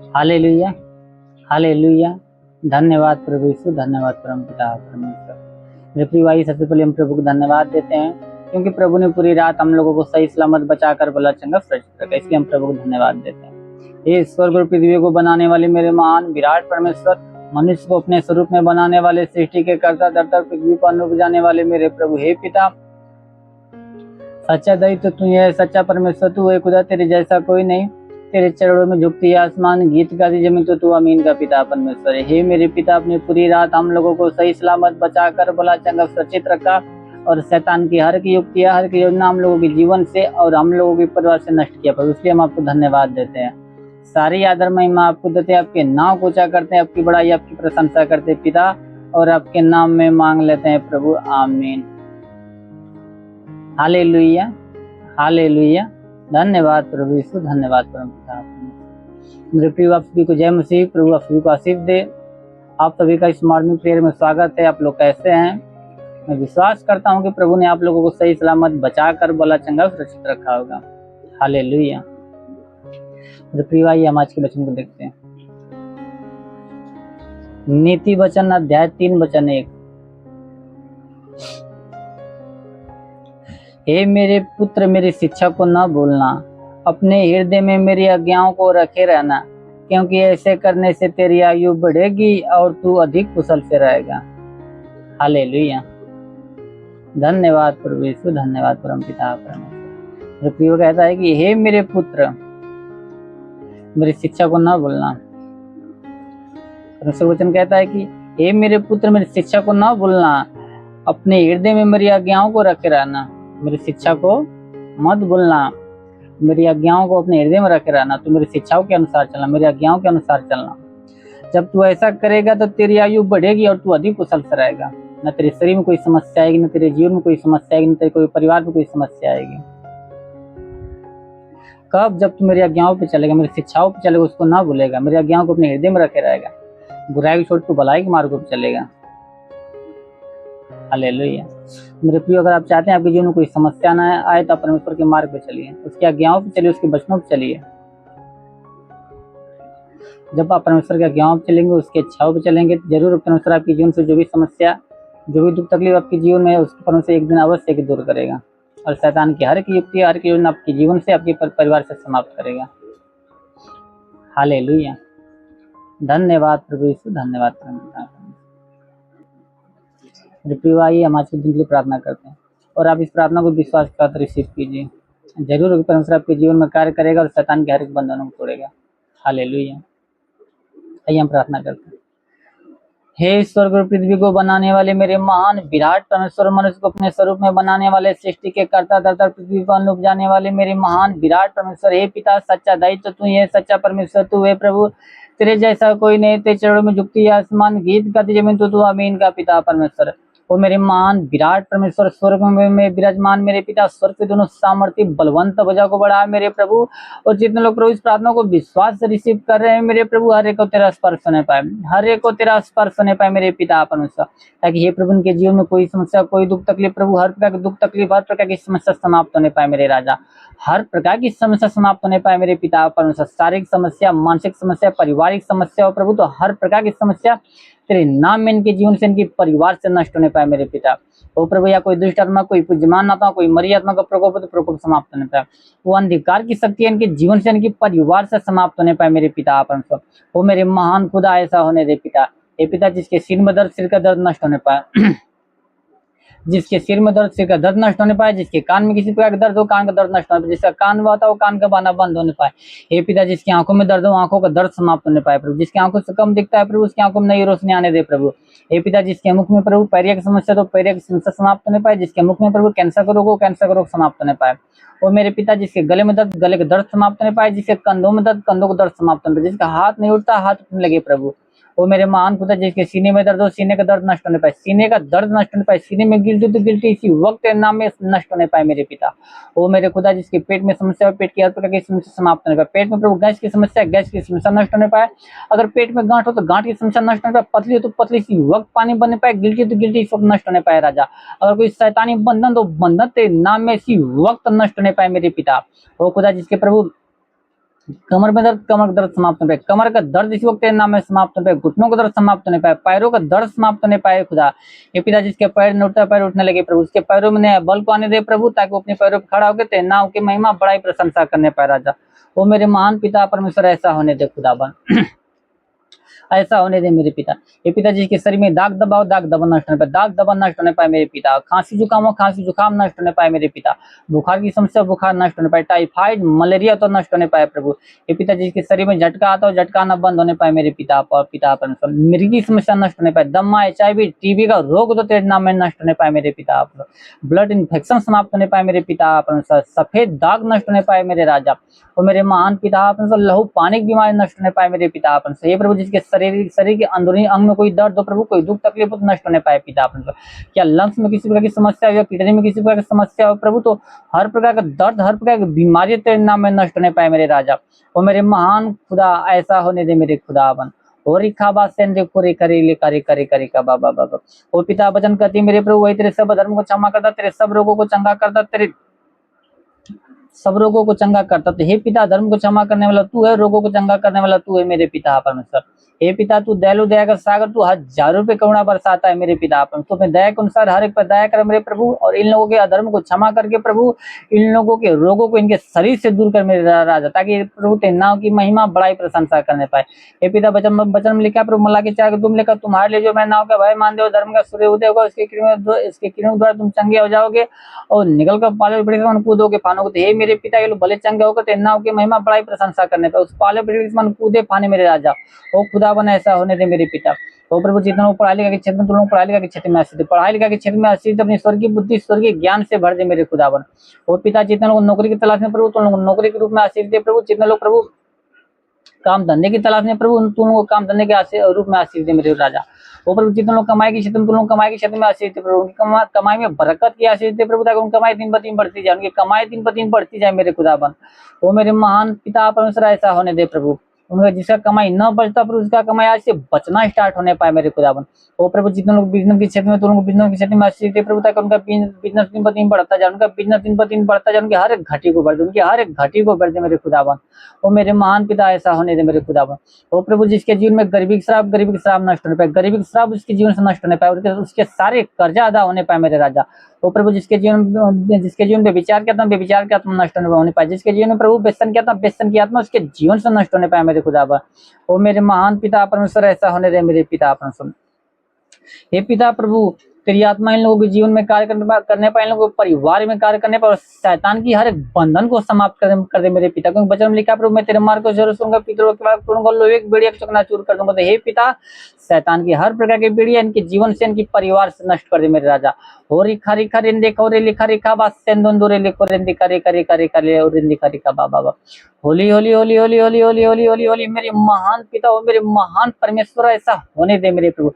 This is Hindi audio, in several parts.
Hallelujah, hallelujah. धन्यवाद प्रभु यीशु, धन्यवाद परम पिता परमेश्वर। मेरे प्रिय भाई, सबसे पहले हम प्रभु को धन्यवाद देते हैं क्योंकि प्रभु ने पूरी रात हम लोगों को सही सलामत बचाकर भला चंगा सुरक्षित रखा, इसलिए हम प्रभु को धन्यवाद देते हैं। हे स्वर्ग और पृथ्वी को बनाने वाले मेरे महान विराट परमेश्वर, मनुष्य को अपने स्वरूप में बनाने वाले, सृष्टि के कर्ता धरता पृथ्वी पर अन्न उपजाने वाले मेरे प्रभु, हे पिता, सच्चा दैत्य तू है, सच्चा परमेश्वर तू है खुदा, तेरे जैसा कोई नहीं। तेरे चरणों में झुकती है आसमान, गीत गाती जमीन, तो तू अमीन का पिता परमेश्वर है। हे मेरे पिता, अपनी पूरी रात हम लोगों को सही सलामत बचाकर भला चंगा सुरक्षित रखा और शैतान की हर की युक्तियां, हर की योजना हम लोगों के जीवन से और हम लोगों के परिवार से नष्ट किया प्रभु, इसलिए हम आपको धन्यवाद देते हैं। सारी आदर महिमा आपको देते हैं, आपके नाम को ऊंचा करते हैं, आपकी बड़ाई आपकी प्रशंसा करते हैं पिता, और आपके नाम में मांग लेते हैं प्रभु, आमीन। Hallelujah, hallelujah. धन्यवाद प्रभु यीशु, धन्यवाद परम पिता। मेरे प्रिय, आप सभी को जय मसीह। प्रभु आप सभी को आशीष दे। आप सभी का इस मॉर्निंग प्रेयर में स्वागत है। आप लोग कैसे हैं? मैं विश्वास करता हूं कि प्रभु ने आप लोगों को सही सलामत बचाकर भला चंगा सुरक्षित रखा होगा। हालेलुया। मेरे प्रिय भाई, हम आज के वचन को देखते हैं। नीति वचन अध्याय 3 वचन 1। हे मेरे पुत्र, मेरी शिक्षा को न भूलना, अपने हृदय में मेरी आज्ञाओं को रखे रहना, क्योंकि ऐसे करने से तेरी आयु बढ़ेगी और तू अधिक कुशल से रहेगा। हालेलुया। धन्यवाद प्रभु यीशु, धन्यवाद परम पिता परमेश्वर। प्रिय कहता है कि हे मेरे पुत्र, मेरी शिक्षा को न भूलना। परमेश्वर वचन कहता है कि हे मेरे पुत्र, मेरी शिक्षा को न भूलना, अपने हृदय में मेरी आज्ञाओं को रखे रहना। मेरी शिक्षा को मत भूलना, मेरी आज्ञाओं को अपने हृदय में रखे रहना। तो मेरी शिक्षाओं के अनुसार चलना, मेरी आज्ञाओं के अनुसार चलना। जब तू ऐसा करेगा तो तेरी आयु बढ़ेगी और तू अधिक कुशल से रहेगा। न तेरे शरीर में कोई समस्या आएगी, न तेरे जीवन में कोई समस्या आएगी, न तेरे कोई परिवार में कोई समस्या आएगी। कब? जब तू मेरी आज्ञाओं पे चलेगा, मेरी शिक्षाओं पे चलेगा, उसको ना भूलेगा, मेरी आज्ञाओं को अपने हृदय में रखे रहेगा, बुराई छोड़ तू भलाई के मार्ग पे चलेगा। हालेलुया। मेरे प्रिय, अगर आप चाहते हैं आपके जीवन में कोई समस्या ना आए तो आप परमेश्वर के मार्ग पे चलिए, उसकी आज्ञाओं पे चलिए, उसके वचनों पे चलिए। जब आप परमेश्वर की आज्ञाओं पे चलेंगे, उसकी इच्छाओं पे चलेंगे, जरूर परमेश्वर आपके जीवन से जो भी समस्या, जो भी दुख तकलीफ आपके जीवन में है, उसको परमेश्वर एक दिन अवश्य ही दूर करेगा और शैतान की हर की युक्ति, हर की योजना आपके जीवन से, आपके परिवार से समाप्त करेगा। हालेलुया। धन्यवाद प्रभु यीशु, धन्यवाद परमेश्वर। भाई, हम आज के दिन के लिए प्रार्थना करते हैं और आप इस प्रार्थना को विश्वास के साथ रिसीव कीजिए। जरूर परमेश्वर आपके जीवन में कार्य करेगा और शैतान के हर एक बंधनों को तोड़ेगा। हालेलुया। आइए हम प्रार्थना करते हैं। हे स्वर्ग और पृथ्वी को बनाने वाले मेरे महान विराट परमेश्वर, मनुष्य को अपने स्वरूप में बनाने वाले, सृष्टि के कर्ता धरता पृथ्वी पर अन्न उपजाने वाले मेरे महान विराट परमेश्वर, हे पिता, सच्चा दैत्य तू है, सच्चा परमेश्वर तू है प्रभु, तेरे जैसा कोई नहीं। तेरे चरणों में झुकती है आसमान, गीत गाती जमीन, तो तू अमीन का पिता परमेश्वर। वो मेरे महान विराट परमेश्वर, स्वर्ग में विराजमान मेरे पिता, स्वर्ग के दोनों सामर्थ्य बलवंत भुजा को बढ़ा मेरे प्रभु। और जितने लोग प्रभु इस प्रार्थना को विश्वास से रिसीव कर रहे हैं मेरे प्रभु, हर एक को तेरा स्पर्श होने पाए, हर एक को तेरा स्पर्श होने पाए मेरे पिता परमेश्वर, ताकि हे प्रभु उनके जीवन में कोई समस्या, कोई दुख तकलीफ, प्रभु हर प्रकार की दुख तकलीफ, हर प्रकार की समस्या समाप्त होने पाए मेरे राजा, हर प्रकार की समस्या समाप्त होने पाए मेरे पिता परमेश्वर। शारीरिक समस्या, मानसिक समस्या, पारिवारिक समस्या हो प्रभु, तो हर प्रकार की समस्या तेरे नाम में इनके जीवन से, इनके परिवार से नष्ट होने पाए मेरे पिता। वो प्रभु, या कोई दुष्ट आत्मा, कोई पूज्यमान आत्मा, कोई मरी आत्मा का प्रकोप, तो प्रकोप समाप्त होने पाए। वो अंधकार की शक्ति इनके जीवन से, इनके परिवार से समाप्त होने पाए मेरे पिता परमेश्वर। वो मेरे महान खुदा ऐसा होने दे पिता। हे पिता, जिसके सिर में दर्द, सिर का दर्द नष्ट होने पाए जिसके सिर में दर्द, सिर का दर्द नष्ट होने पाए, जिसके कान में किसी प्रकार का दर्द हो, कान का दर्द नष्ट होने पाए, जिसका कान हुआ था वो कान का बाना बंद होने पाए। हे पिता, जिसकी आंखों में दर्द हो, आंखों का दर्द समाप्त होने पाए प्रभु, जिसकी आंखों से कम दिखता है प्रभु, उसकी आंखों में नई रोशनी आने दे प्रभु। हे पिता, जिसके मुख में प्रभु पैरिया की समस्या, तो पैरिया की समस्या समाप्त होने पाए, जिसके मुख में प्रभु कैंसर का रोग हो, कैंसर का रोग समाप्त होने पाए। और मेरे पिता, जिसके गले में दर्द, गले का दर्द समाप्त होने पाए, जिसके कंधों में दर्द, कंधों का दर्द समाप्त होने पाए, जिसका हाथ नहीं उठता, हाथ उठने लगे प्रभु। वो मेरे महान खुदा, जिसके सीने में दर्द हो, सीने का दर्द नष्ट होने पाए, सीने का दर्द नष्ट होने पाए, सीने में गिल्टी तो गिल्टी इसी वक्त नाम में नष्ट होने पाए मेरे पिता। वो मेरे खुदा, जिसके पेट में समस्या हो, पेट की हर प्रकार की समस्या समाप्त होने पाए, पेट में प्रभु गैस की समस्या, गैस की समस्या नष्ट होने पाए। अगर पेट में गांठ हो तो गांठ की समस्या नष्ट होने पाए, पतली हो तो पतली इसी वक्त पानी बनने पाए, गिल्टी तो गिल्टी इस वक्त नष्ट होने पाए राजा। अगर कोई शैतानी बंधन तो बंधन तेरे नाम में इसी वक्त नष्ट होने पाए मेरे पिता। वो खुदा, जिसके प्रभु कमर में दर्द, कमर का दर्द समाप्त होने पाए, कमर का दर्द इस वक्त तेरे नाम में समाप्त होने पाए, घुटनों का दर्द समाप्त होने पाए, पैरों का दर्द समाप्त होने पाए खुदा। ये पिता जिसके पैर नहीं उठता, पैर उठने लगे प्रभु, उसके पैरों में नया बल को आने दे प्रभु, ताकि वो अपने पैरों पर खड़ा होकर तेरे नाम की महिमा बड़ाई प्रशंसा करने पाए राजा। वो मेरे महान पिता परमेश्वर ऐसा होने दे खुदाबन। ऐसा होने दे मेरे पिता। ये पिता जिसके शरीर में दाग दबाओ, दाग दबा नष्ट होने पाए, दाग दबा नष्ट होने पाए मेरे पिता। खांसी जुकाम हो, खांसी जुकाम नष्ट होने पाए मेरे पिता। बुखार की समस्या, बुखार नष्ट होने पाए। टाइफाइड मलेरिया तो नष्ट होने पाए प्रभु। ये पिता जिसके शरीर में झटका आता हो, झटका आना बंद होने पाए मेरे पिता। पिता परमेश्वर मिर्गी की समस्या नष्ट होने पाए, दमा, HIV, टीबी का रोग तो तेरे नाम में नष्ट होने पाए मेरे पिता। ब्लड इन्फेक्शन समाप्त होने पाए मेरे पिता परमेश्वर। सफेद दाग नष्ट होने पाए मेरे राजा। और मेरे महान पिता परमेश्वर लहू पानी की बीमारी नष्ट होने पाए मेरे पिता परमेश्वर। हे प्रभु जिसके शरीर के अंदरूनी अंग में कोई दर्द हो प्रभु, कोई दुख तकलीफ हो तो नष्ट होने पाए पिता परमेश्वर। क्या लंग्स में किसी प्रकार की समस्या हो या किडनी में किसी प्रकार की समस्या हो प्रभु, तो हर प्रकार का दर्द, हर प्रकार की बीमारी तेरे नाम में नष्ट होने पाए मेरे राजा। और मेरे महान खुदा ऐसा होने दे मेरे खुदावन। और खाबा सेंदे कोरे करे ले करे करे करे का बाबा बाबा। ओ पिता वचन कहती मेरे प्रभु, वही तेरे सब धर्म को क्षमा करता, तेरे सब रोगों को चंगा करता, तेरे सब रोगों को चंगा करता। तो हे पिता धर्म को क्षमा करने वाला तू है, रोगों को चंगा करने वाला तू है मेरे पिता परमेश्वर। हे पिता तू दयालु दया का सागर, तू हजारों पे करुणा बरसाता है मेरे पिता परमेश्वर। तो मैं दया के अनुसार हर एक पर दया कर मेरे प्रभु, और इन लोगों के अधर्म को क्षमा करके प्रभु, इन लोगों के रोगों को इनके शरीर से दूर कर मेरे राजा, ताकि प्रभु तेरे नाम की महिमा बड़ाई प्रशंसा करने पाए। हे पिता वचन में लिखा प्रभु, मल्ला के 4 तुम लेकर तुम्हारे लिए जो मैं नाव का भय मान दे, धर्म का सूर्य उदय होगा, इसके किरणों द्वारा तुम चंगे हो जाओगे और निकल कर पाले पृथ्वी कूदोगे फानों को। हे मेरे पिता ये लोग भले चंगे होकर तेरे नाम की महिमा बड़ाई प्रशंसा करने पर उस पाले पृथ्वी कूदे फाने मेरे राजा। ओ खुदा बना ऐसा होने दे मेरे पिता। ओ प्रभु जितना लोग पढ़ाई लिखा के क्षेत्र में, तुम लोग पढ़ाई लिखा के क्षेत्र में आशीष दे, पढ़ाई लिखा के क्षेत्र में आशीष दे, अपनी स्वर्गीय बुद्धि स्वर्गीय ज्ञान से भर दे मेरे खुदावन। ओ पिता जितना लोग नौकरी की तलाश में प्रभु, तुम लोग नौकरी के रूप में आशीष दे प्रभु। जितने लोग प्रभु काम धंधे की तलाश में प्रभु, तुम लोग काम धंधे के रूप में आशीष दे मेरे राजा। वो प्रभु जितने लोग कमाई के क्षेत्र में, तुम लोग कमाई के क्षेत्र में आशीष दे प्रभु, उनकी कमाई में बरकत की आशीष दे प्रभु, ताकि उनकी कमाई दिन ब दिन बढ़ती जाए, उनकी कमाई दिन ब दिन बढ़ती जाए मेरे खुदाबन। वो मेरे महान पिता परमेश्वर ऐसा होने दे प्रभु। उनका जिसका कमाई न बचता प्रभु, उसका कमाई आज से बचना स्टार्ट होने पाए मेरे खुदाबन। वो प्रभु जितने लोग बिजनेस के क्षेत्र में, तो उनको बिजनेस के क्षेत्र में आशीष दे प्रभु, ताकि उनका बिजनेस दिन ब दिन बढ़ता जाए, उनका बिजनेस दिन ब दिन बढ़ता जाए, उनकी हर एक घाटी को बढ़ दे, उनकी हर एक घाटी को बढ़ दे मेरे खुदाबन। वो मेरे महान पिता ऐसा होने दे मेरे खुदाबन। वो प्रभु जिसके जीवन में गरीबी के श्राप नष्ट होने पाए, गरीबी के श्राप उसके जीवन से नष्ट होने पाए, उसके सारे कर्जा अदा होने पाए मेरे राजा। वो प्रभु जिसके जीवन में विचार की आत्मा, व्यभिचार की आत्मा नष्ट होने पाए, जिसके जीवन में प्रभु व्यसन की आत्मा, व्यसन की आत्मा उसके जीवन से नष्ट होने पाए मेरे खुदाबन। वो मेरे महान पिता परमेश्वर ऐसा होने दे मेरे पिता परमेश्वर। हे पिता प्रभु तेरी आत्मा इन लोगों के जीवन में कार्य करने पाए, इन लोगों के परिवार में कार्य करने पाए, और शैतान की हर एक बंधन को समाप्त कर दे मेरे पिता। क्योंकि वचन में लिखा प्रभु मैं तेरे मार्ग को जरूर सुनूंगा, पितरों के बाद करूंगा, लोहे की बेड़िया चकनाचूर कर दूंगा। तो हे पिता शैतान की हर प्रकार की बेड़िया इनके जीवन से, इनके परिवार से नष्ट कर दे मेरे राजा। हो रिखा रिखा रेंदे खौरे लिखा रिखा बास सेंदोंदोरे लिखो रेंदे करे करे करे करे और रेंदे का रिखा बाबा। होली होली होली होली होली होली होली होली होली मेरे महान पिता और मेरे महान परमेश्वर ऐसा होने दे मेरे प्रभु।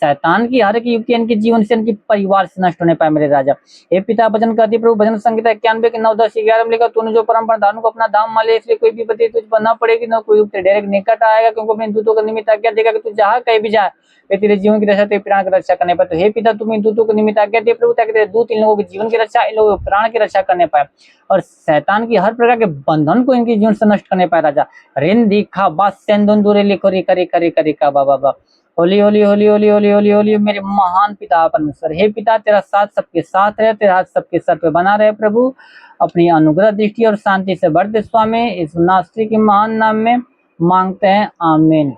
शैतान की हर एक युक्ति इनके जीवन से, इनके परिवार से नष्ट होने पाए मेरे राजा। हे पिता वचन कहती प्रभु, भजन संहिता 91 के 9, 10, 11 में लिखा तूने जो परम प्रधान को अपना दाम मान लिया, इसलिए कोई भी विपत्ति तुझ पर न पड़ेगी, न कोई डायरेक्ट निकट आएगा, क्योंकि अपने दूतों का निमित्त आज्ञा देगा कि तू जहाँ कहीं भी जाए वे तेरे जीवन की रक्षा, तेरे प्राण की रक्षा करने पाए। तो हे पिता तुम इन दूतों को निमित्त आज्ञा दे प्रभु, ताकि तेरे दूत इन लोगों के जीवन की रक्षा, इन लोगों के प्राण की रक्षा करने पाए, और शैतान की हर प्रकार के बंधन को इनके जीवन से नष्ट करने पाए राजा। रेन दिखा बास सेंदुरे लिखो रे करे करे करे का बाबा। होली होली होली होली होली होली होली मेरे महान पिता परमेश्वर। हे पिता तेरा साथ सबके साथ रहे, तेरा हाथ सबके सर पे बना रहे प्रभु, अपनी अनुग्रह दृष्टि और शांति से बढ़ दे स्वामी। इस नास्त्री के महान नाम में मांगते हैं, आमीन।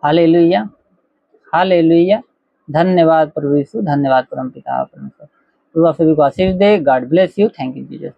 Hallelujah hallelujah. धन्यवाद प्रभु यीशु, धन्यवाद परम पिता परमेश्वर। प्रभु आप सभी को आशीष दे। God bless you. Thank you Jesus.